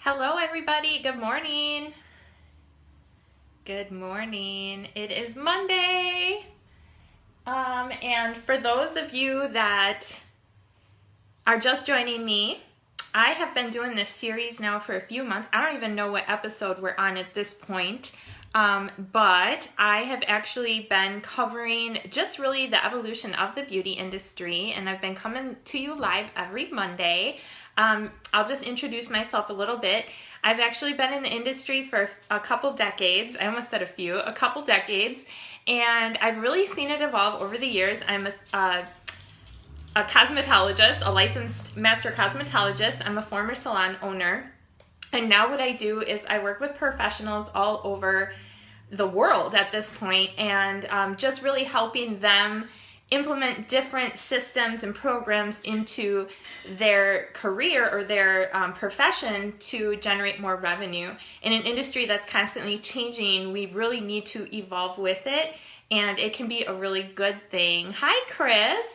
Hello everybody, good morning. Good morning. It is Monday. And for those of you that are just joining me, I have been doing this series now for a few months. I don't even know what episode we're on at this point. But I have actually been covering just really the evolution of the beauty industry, and I've been coming to you live every Monday. I'll just introduce myself a little bit. I've actually been in the industry for a couple decades. I almost said a couple decades, and I've really seen it evolve over the years. I'm a cosmetologist, a licensed master cosmetologist. I'm a former salon owner. And now what I do is I work with professionals all over the world at this point, and just really helping them implement different systems and programs into their career or their profession to generate more revenue. In an industry that's constantly changing, we really need to evolve with it, and it can be a really good thing. Hi, Chris.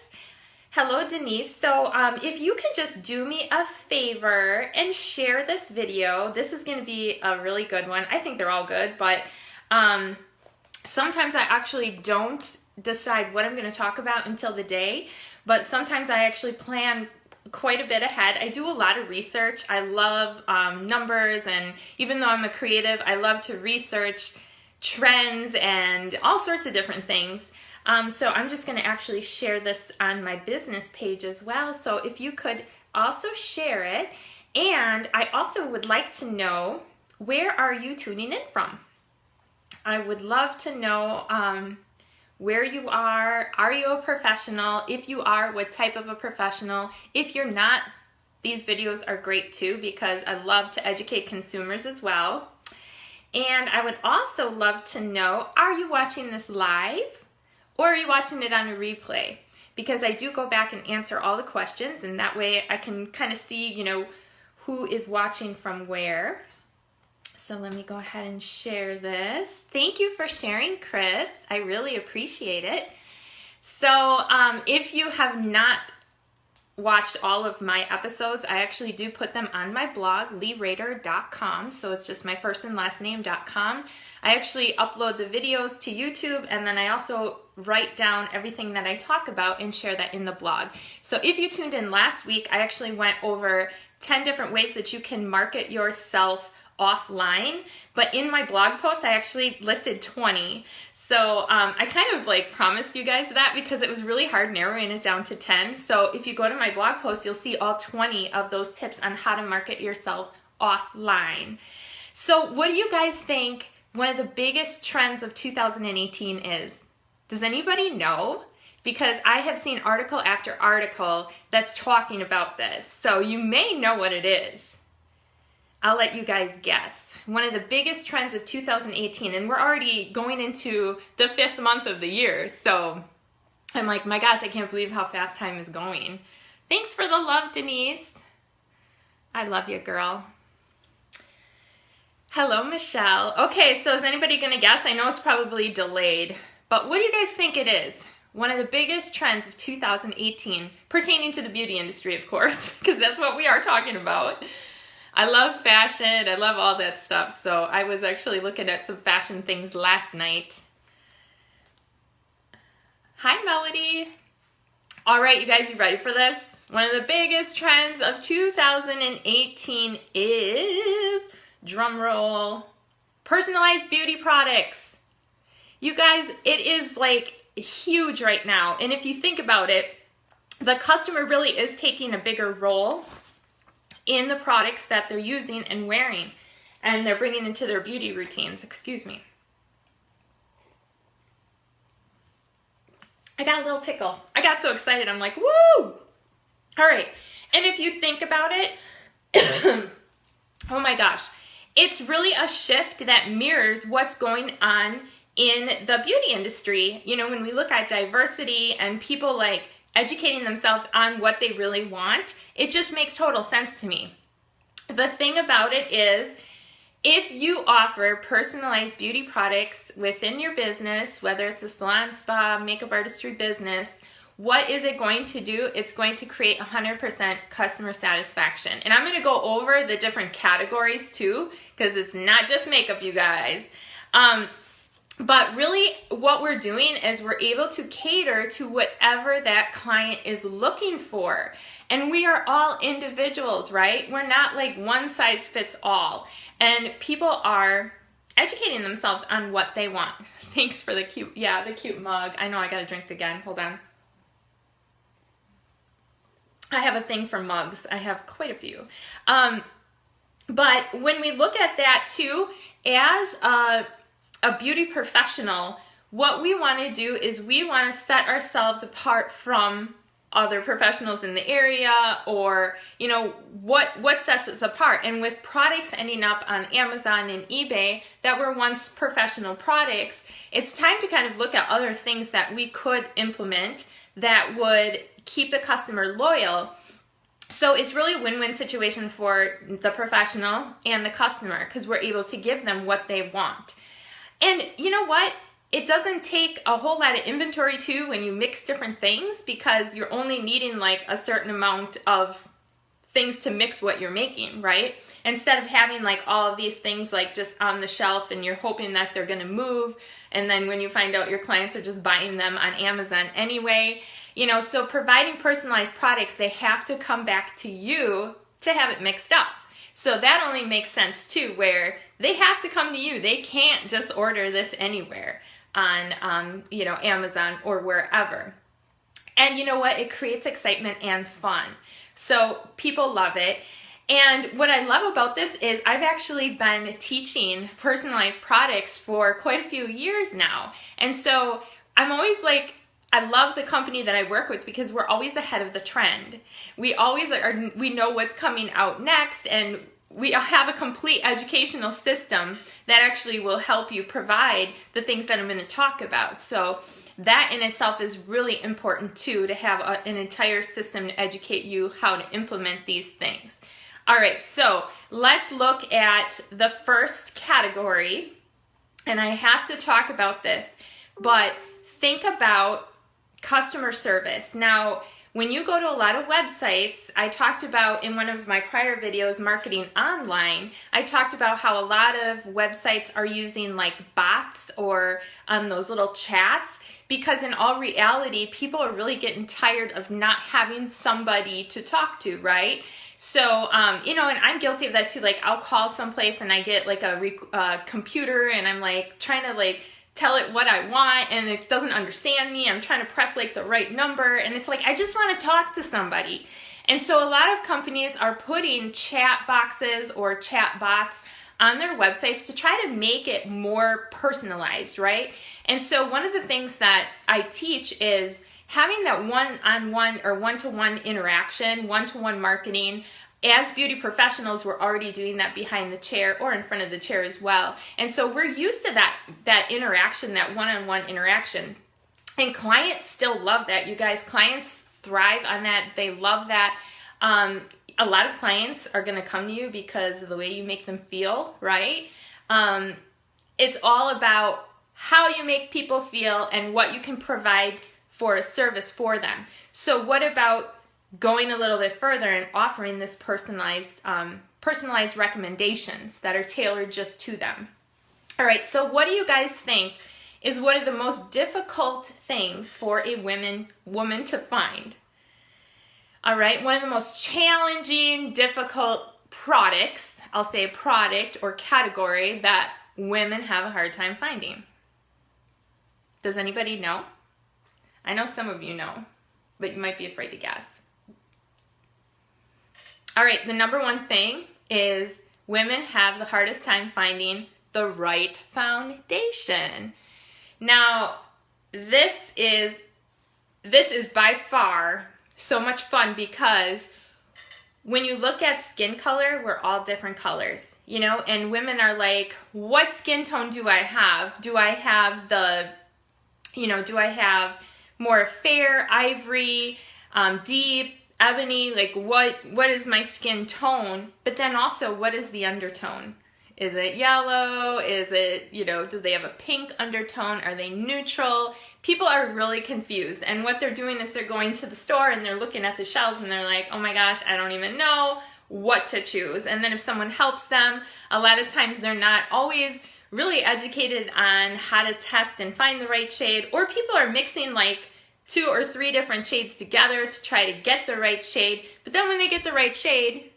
Hello, Denise. So if you could just do me a favor and share this video. This is going to be a really good one. I think they're all good, but sometimes I actually don't decide what I'm going to talk about until the day, but sometimes I actually plan quite a bit ahead. I do a lot of research. I love numbers, and even though I'm a creative, I love to research trends and all sorts of different things. So I'm just going to actually share this on my business page as well. So if you could also share it. And I also would like to know, where are you tuning in from? I would love to know where you are. Are you a professional? If you are, what type of a professional? If you're not, these videos are great too, because I love to educate consumers as well. And I would also love to know, are you watching this live? Or are you watching it on a replay? Because I do go back and answer all the questions, and that way I can kind of see, who is watching from where. So let me go ahead and share this. Thank you for sharing, Chris. I really appreciate it. So if you have not watched all of my episodes, I actually do put them on my blog, leerader.com. So it's just my first and last name.com. I actually upload the videos to YouTube, and then I also write down everything that I talk about and share that in the blog. So if you tuned in last week, I actually went over 10 different ways that you can market yourself offline, but in my blog post, I actually listed 20. So I kind of promised you guys that, because it was really hard narrowing it down to 10. So if you go to my blog post, you'll see all 20 of those tips on how to market yourself offline. So what do you guys think one of the biggest trends of 2018 is? Does anybody know? Because I have seen article after article that's talking about this. So you may know what it is. I'll let you guys guess. One of the biggest trends of 2018, and we're already going into the 5th month of the year. So I'm like, my gosh, I can't believe how fast time is going. Thanks for the love, Denise. I love you, girl. Hello, Michelle. Okay, so is anybody gonna guess? I know it's probably delayed, but what do you guys think it is? One of the biggest trends of 2018, pertaining to the beauty industry, of course, because that's what we are talking about. I love fashion, I love all that stuff, so I was actually looking at some fashion things last night. Hi, Melody. All right, you guys, you ready for this? One of the biggest trends of 2018 is, drum roll, personalized beauty products. You guys, it is huge right now. And if you think about it, the customer really is taking a bigger role in the products that they're using and wearing, and they're bringing into their beauty routines. Excuse me. I got a little tickle. I got so excited. I'm like, woo! All right. And if you think about it, oh my gosh, it's really a shift that mirrors what's going on in the beauty industry. When we look at diversity and people educating themselves on what they really want, it just makes total sense to me. The thing about it is, if you offer personalized beauty products within your business, whether it's a salon, spa, makeup artistry business, what is it going to do? It's going to create 100% customer satisfaction. And I'm going to go over the different categories too, because it's not just makeup, you guys. But really what we're doing is we're able to cater to whatever that client is looking for. And we are all individuals, right? We're not like one size fits all. And people are educating themselves on what they want. Thanks for the cute mug. I know I gotta drink again. Hold on. I have a thing for mugs. I have quite a few. But when we look at that too, as a beauty professional, what we want to do is we want to set ourselves apart from other professionals in the area, or you know what sets us apart. And with products ending up on Amazon and eBay that were once professional products, it's time to kind of look at other things that we could implement that would keep the customer loyal. So it's really a win-win situation for the professional and the customer, because we're able to give them what they want. And you know what? It doesn't take a whole lot of inventory too when you mix different things, because you're only needing like a certain amount of things to mix what you're making, right? Instead of having like all of these things like just on the shelf and you're hoping that they're gonna move, and then when you find out your clients are just buying them on Amazon anyway, you know, so providing personalized products, they have to come back to you to have it mixed up. So that only makes sense too, where they have to come to you. They can't just order this anywhere on, you know, Amazon or wherever. And you know what? It creates excitement and fun. So people love it. And what I love about this is I've actually been teaching personalized products for quite a few years now. And so I'm always like, I love the company that I work with because we're always ahead of the trend. We always are, we know what's coming out next, and we have a complete educational system that actually will help you provide the things that I'm going to talk about. So that in itself is really important too, to have an entire system to educate you how to implement these things. All right, so let's look at the first category, and I have to talk about this, but think about customer service. Now, when you go to a lot of websites, I talked about in one of my prior videos, Marketing Online, I talked about how a lot of websites are using like bots or those little chats, because in all reality, people are really getting tired of not having somebody to talk to, right? So, you know, and I'm guilty of that too. Like I'll call someplace and I get like a computer and I'm like trying to like tell it what I want, and it doesn't understand me. I'm trying to press like the right number, and it's like, I just want to talk to somebody. And so a lot of companies are putting chat boxes or chat bots on their websites to try to make it more personalized, right? And so one of the things that I teach is having that one-on-one or one-to-one interaction, one-to-one marketing. As beauty professionals, we're already doing that behind the chair or in front of the chair as well. And so we're used to that interaction, that one-on-one interaction. And clients still love that. You guys, clients thrive on that. They love that. A lot of clients are going to come to you because of the way you make them feel, right? It's all about how you make people feel and what you can provide for a service for them. So what about going a little bit further and offering this personalized recommendations that are tailored just to them? All right, so what do you guys think is one of the most difficult things for a woman to find? All right, one of the most challenging, difficult products, I'll say product or category, that women have a hard time finding. Does anybody know? I know some of you know, but you might be afraid to guess. All right, the number one thing is women have the hardest time finding the right foundation. Now, this is by far so much fun, because when you look at skin color, we're all different colors, you know, and women are like, what skin tone do I have? Do I have do I have more fair, ivory, deep, ebony? Like what is my skin tone? But then also, what is the undertone? Is it yellow? Is it, do they have a pink undertone? Are they neutral? People are really confused, and what they're doing is they're going to the store and they're looking at the shelves and they're like, oh my gosh, I don't even know what to choose. And then if someone helps them, a lot of times they're not always really educated on how to test and find the right shade, or people are mixing like 2 or 3 different shades together to try to get the right shade, but then when they get the right shade,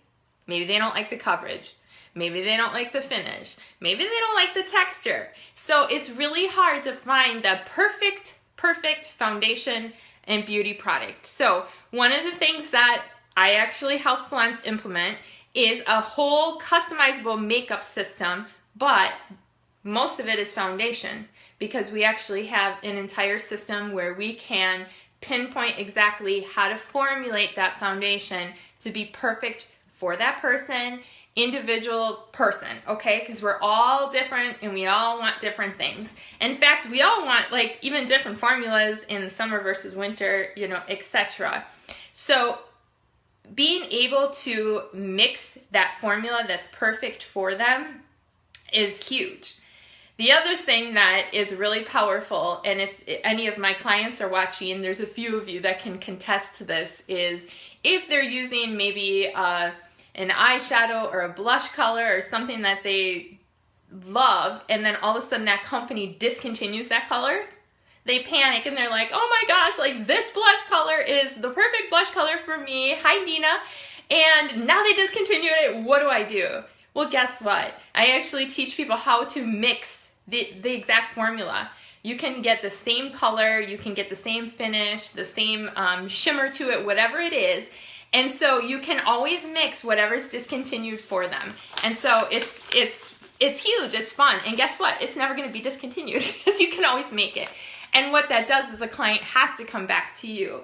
maybe they don't like the coverage. Maybe they don't like the finish. Maybe they don't like the texture. So it's really hard to find the perfect foundation and beauty product. So one of the things that I actually help salons implement is a whole customizable makeup system, but most of it is foundation, because we actually have an entire system where we can pinpoint exactly how to formulate that foundation to be perfect for that person, individual person, okay? Because we're all different and we all want different things. In fact, we all want like even different formulas in the summer versus winter, etc. So being able to mix that formula that's perfect for them is huge. The other thing that is really powerful, and if any of my clients are watching, there's a few of you that can contest to this, is if they're using maybe an eyeshadow or a blush color or something that they love, and then all of a sudden that company discontinues that color, they panic and they're like, oh my gosh, like this blush color is the perfect blush color for me. Hi, Nina. And now they discontinued it. What do I do? Well, guess what? I actually teach people how to mix the exact formula. You can get the same color, you can get the same finish, the same shimmer to it, whatever it is. And so you can always mix whatever's discontinued for them. And so it's huge, it's fun. And guess what? It's never gonna be discontinued because you can always make it. And what that does is the client has to come back to you.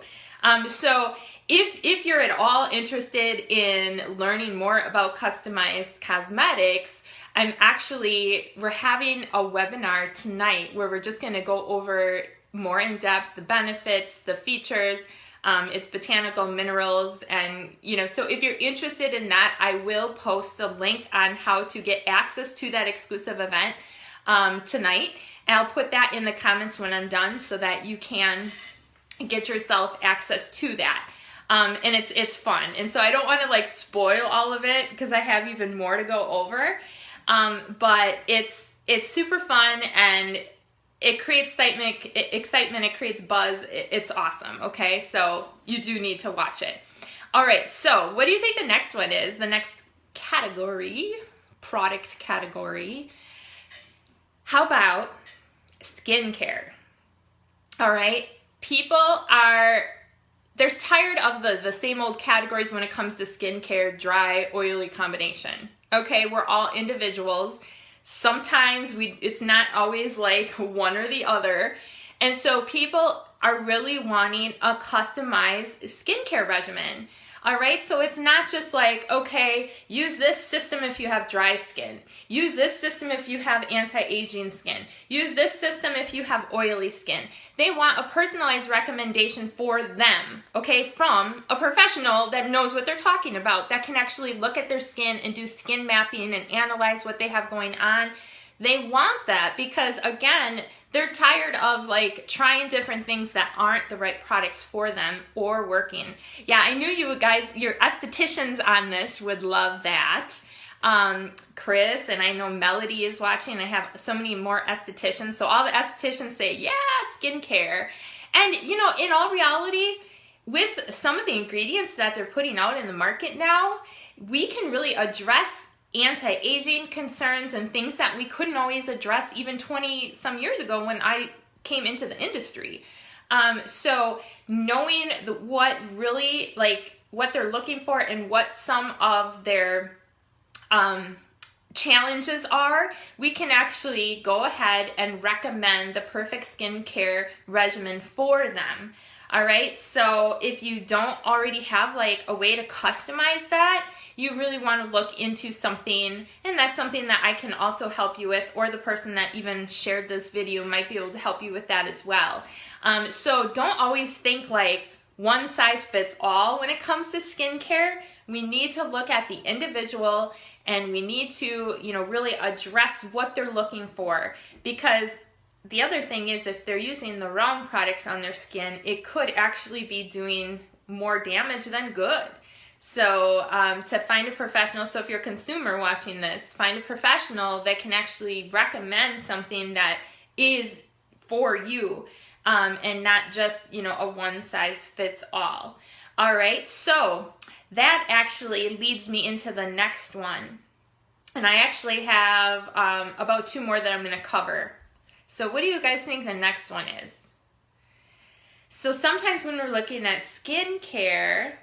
So if you're at all interested in learning more about customized cosmetics, we're having a webinar tonight where we're just gonna go over more in depth the benefits, the features, its botanical minerals, and so if you're interested in that, I will post the link on how to get access to that exclusive event tonight. And I'll put that in the comments when I'm done so that you can get yourself access to that. And it's fun. And so I don't want to like spoil all of it because I have even more to go over. But it's super fun and it creates excitement, it creates buzz. It's awesome. Okay. So you do need to watch it. All right. So what do you think the next one is? The next category, product category. How about skincare? All right. They're tired of the same old categories when it comes to skincare, dry, oily combination. Okay, we're all individuals. Sometimes it's not always like one or the other. And so people are really wanting a customized skincare regimen. All right, so it's not just like, okay, use this system if you have dry skin. Use this system if you have anti-aging skin. Use this system if you have oily skin. They want a personalized recommendation for them, okay, from a professional that knows what they're talking about, that can actually look at their skin and do skin mapping and analyze what they have going on. They want that because, again, they're tired of like trying different things that aren't the right products for them or working. Yeah, I knew you guys, your estheticians on this would love that. Chris, and I know Melody is watching. I have so many more estheticians. So all the estheticians say, yeah, skincare. And, in all reality, with some of the ingredients that they're putting out in the market now, we can really address anti-aging concerns and things that we couldn't always address even 20 some years ago when I came into the industry. So knowing what really, like what they're looking for and what some of their challenges are, we can actually go ahead and recommend the perfect skincare regimen for them. All right, so if you don't already have like a way to customize that, you really want to look into something, and that's something that I can also help you with, or the person that even shared this video might be able to help you with that as well. So don't always think like, one size fits all when it comes to skincare. We need to look at the individual, and we need to, really address what they're looking for, because the other thing is, if they're using the wrong products on their skin, it could actually be doing more damage than good. So to find a professional, so if you're a consumer watching this, find a professional that can actually recommend something that is for you, and not just, a one size fits all. All right, so that actually leads me into the next one. And I actually have about 2 more that I'm going to cover. So what do you guys think the next one is? So sometimes when we're looking at skincare,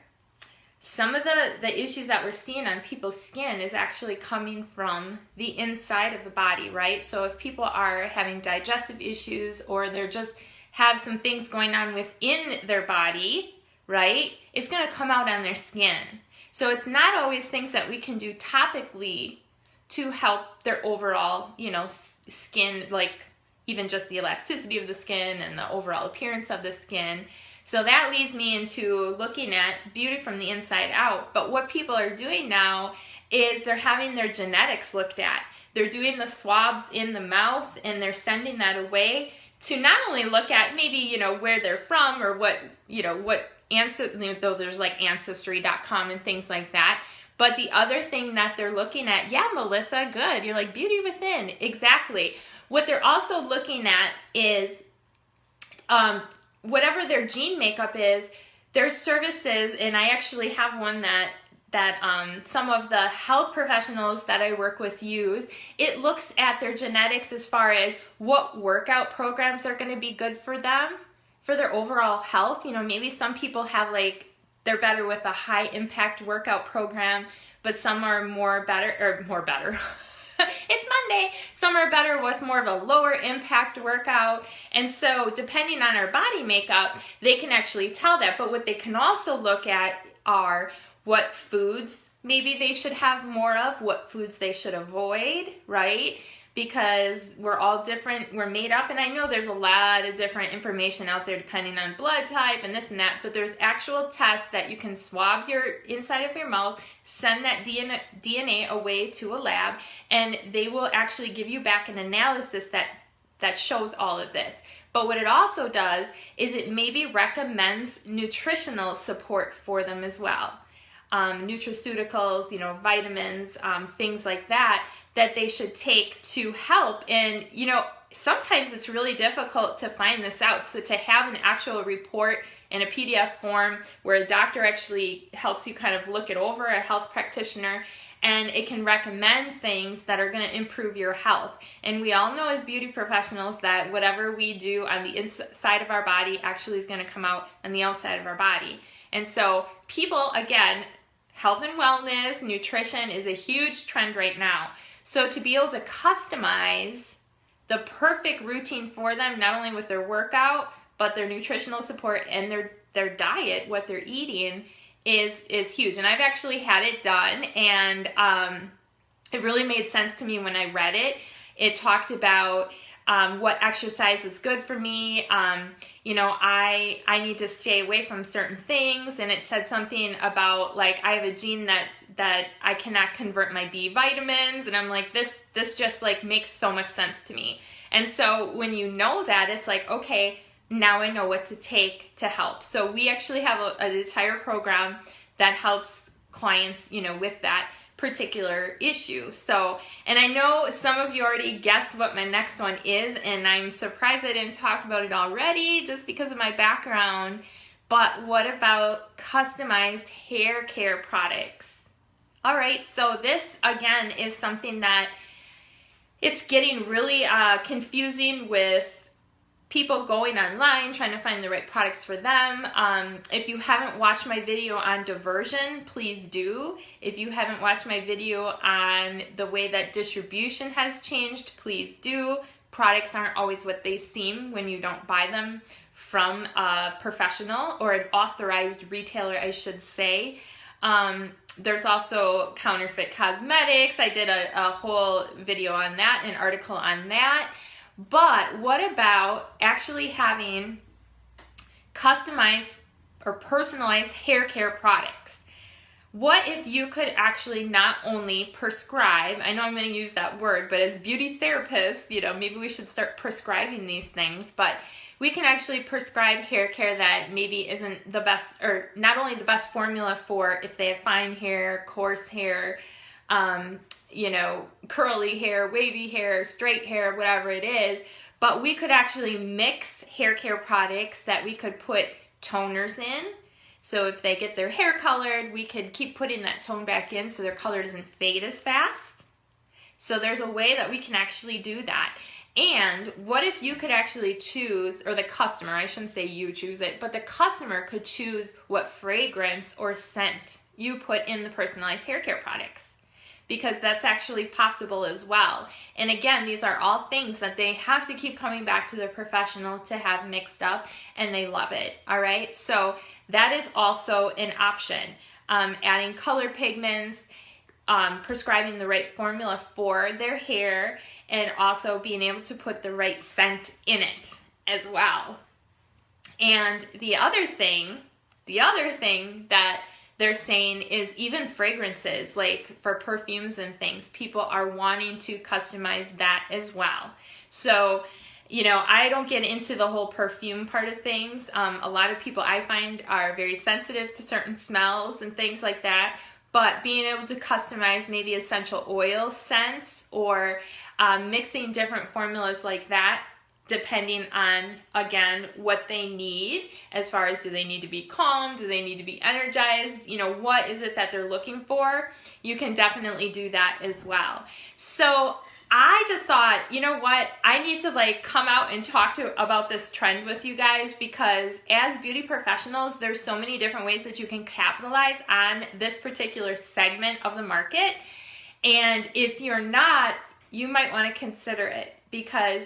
some of the issues that we're seeing on people's skin is actually coming from the inside of the body, right? So if people are having digestive issues, or they're just have some things going on within their body, right, it's going to come out on their skin. So it's not always things that we can do topically to help their overall, skin, like even just the elasticity of the skin and the overall appearance of the skin. So that leads me into looking at beauty from the inside out. But what people are doing now is they're having their genetics looked at. They're doing the swabs in the mouth, and they're sending that away to not only look at maybe, where they're from, or what ancestry, though there's like ancestry.com and things like that. But the other thing that they're looking at, yeah, Melissa, good. You're like, beauty within. Exactly. What they're also looking at is whatever their gene makeup is, there's services, and I actually have one that some of the health professionals that I work with use. It looks at their genetics as far as what workout programs are going to be good for them, for their overall health. Maybe some people have they're better with a high impact workout program, but some are more better. It's Monday. Some are better with more of a lower impact workout. And so depending on our body makeup, they can actually tell that. But what they can also look at are what foods maybe they should have more of, what foods they should avoid, right? Because we're all different, we're made up, and I know there's a lot of different information out there depending on blood type and this and that, but there's actual tests that you can swab your inside of your mouth, send that DNA away to a lab, and they will actually give you back an analysis that shows all of this. But what it also does is it maybe recommends nutritional support for them as well. Nutraceuticals, vitamins, things like that they should take to help. And, sometimes it's really difficult to find this out. So to have an actual report in a PDF form where a doctor actually helps you kind of look it over, a health practitioner, and it can recommend things that are going to improve your health. And we all know as beauty professionals that whatever we do on the inside of our body actually is going to come out on the outside of our body. And so people, again, health and wellness, nutrition is a huge trend right now. So to be able to customize the perfect routine for them, not only with their workout, but their nutritional support and their diet, what they're eating, is huge. And I've actually had it done, and it really made sense to me when I read it. It talked about what exercise is good for me. I need to stay away from certain things, and it said something about I have a gene that I cannot convert my B vitamins, and I'm like, this just makes so much sense to me. And so when you know that, it's like, okay, now I know what to take to help. So we actually have an entire program that helps clients, with that particular issue. So, and I know some of you already guessed what my next one is, and I'm surprised I didn't talk about it already just because of my background. But what about customized hair care products? All right, so this again is something that it's getting really confusing with people going online trying to find the right products for them. If you haven't watched my video on diversion, please do. If you haven't watched my video on the way that distribution has changed, please do. Products aren't always what they seem when you don't buy them from a professional or an authorized retailer, I should say. There's also counterfeit cosmetics. I did a whole video on that, an article on that. But what about actually having customized or personalized hair care products. What if you could actually not only prescribe, I know I'm going to use that word, but as beauty therapists, you know, maybe we should start prescribing these things, but we can actually prescribe hair care that maybe isn't the best, or not only the best formula for if they have fine hair, coarse hair, you know, curly hair, wavy hair, straight hair, whatever it is, but we could actually mix hair care products that we could put toners in. So if they get their hair colored, we could keep putting that tone back in so their color doesn't fade as fast. So there's a way that we can actually do that. And what if you could actually choose, or the customer, I shouldn't say you choose it, but the customer could choose what fragrance or scent you put in the personalized hair care products, because that's actually possible as well. And again, these are all things that they have to keep coming back to their professional to have mixed up, and they love it, all right? So that is also an option. Adding color pigments, prescribing the right formula for their hair, and also being able to put the right scent in it as well. And the other thing that they're saying is even fragrances, like for perfumes and things, people are wanting to customize that as well. So, you know, I don't get into the whole perfume part of things. A lot of people I find are very sensitive to certain smells and things like that. But being able to customize maybe essential oil scents, or mixing different formulas like that, depending on, again, what they need, as far as do they need to be calm, do they need to be energized, you know, what is it that they're looking for, you can definitely do that as well. So I just thought, you know what, I need to like come out and talk about this trend with you guys, because as beauty professionals, there's so many different ways that you can capitalize on this particular segment of the market. And if you're not, you might want to consider it, because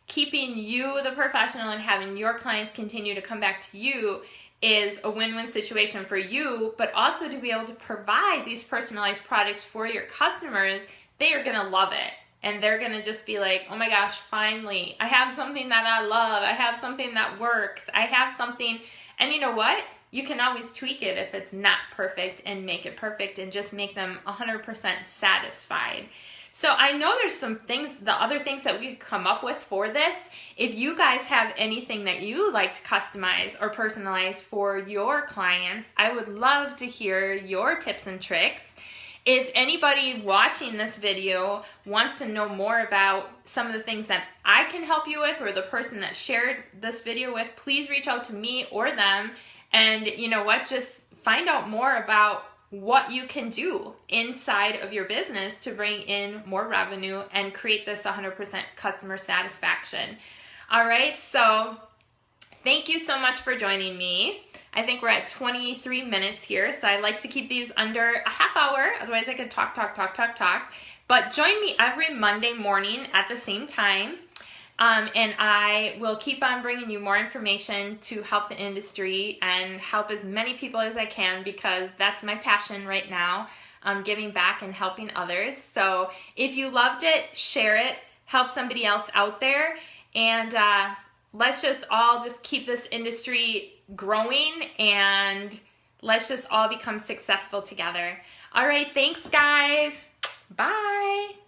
keeping you the professional and having your clients continue to come back to you is a win-win situation for you, but also to be able to provide these personalized products for your customers, they are going to love it. And they're going to just be like, oh my gosh, finally, I have something that I love. I have something that works. I have something, and you know what? You can always tweak it if it's not perfect and make it perfect and just make them 100% satisfied. So I know there's some things, the other things that we could come up with for this. If you guys have anything that you like to customize or personalize for your clients, I would love to hear your tips and tricks. If anybody watching this video wants to know more about some of the things that I can help you with, or the person that shared this video with, please reach out to me or them. And you know what, just find out more about what you can do inside of your business to bring in more revenue and create this 100% customer satisfaction. All right, so thank you so much for joining me. I think we're at 23 minutes here, so I like to keep these under a half hour, otherwise I could talk. But join me every Monday morning at the same time, and I will keep on bringing you more information to help the industry and help as many people as I can, because that's my passion right now, giving back and helping others. So if you loved it, share it, help somebody else out there, and let's just all just keep this industry growing, and let's just all become successful together. All right, thanks guys. Bye.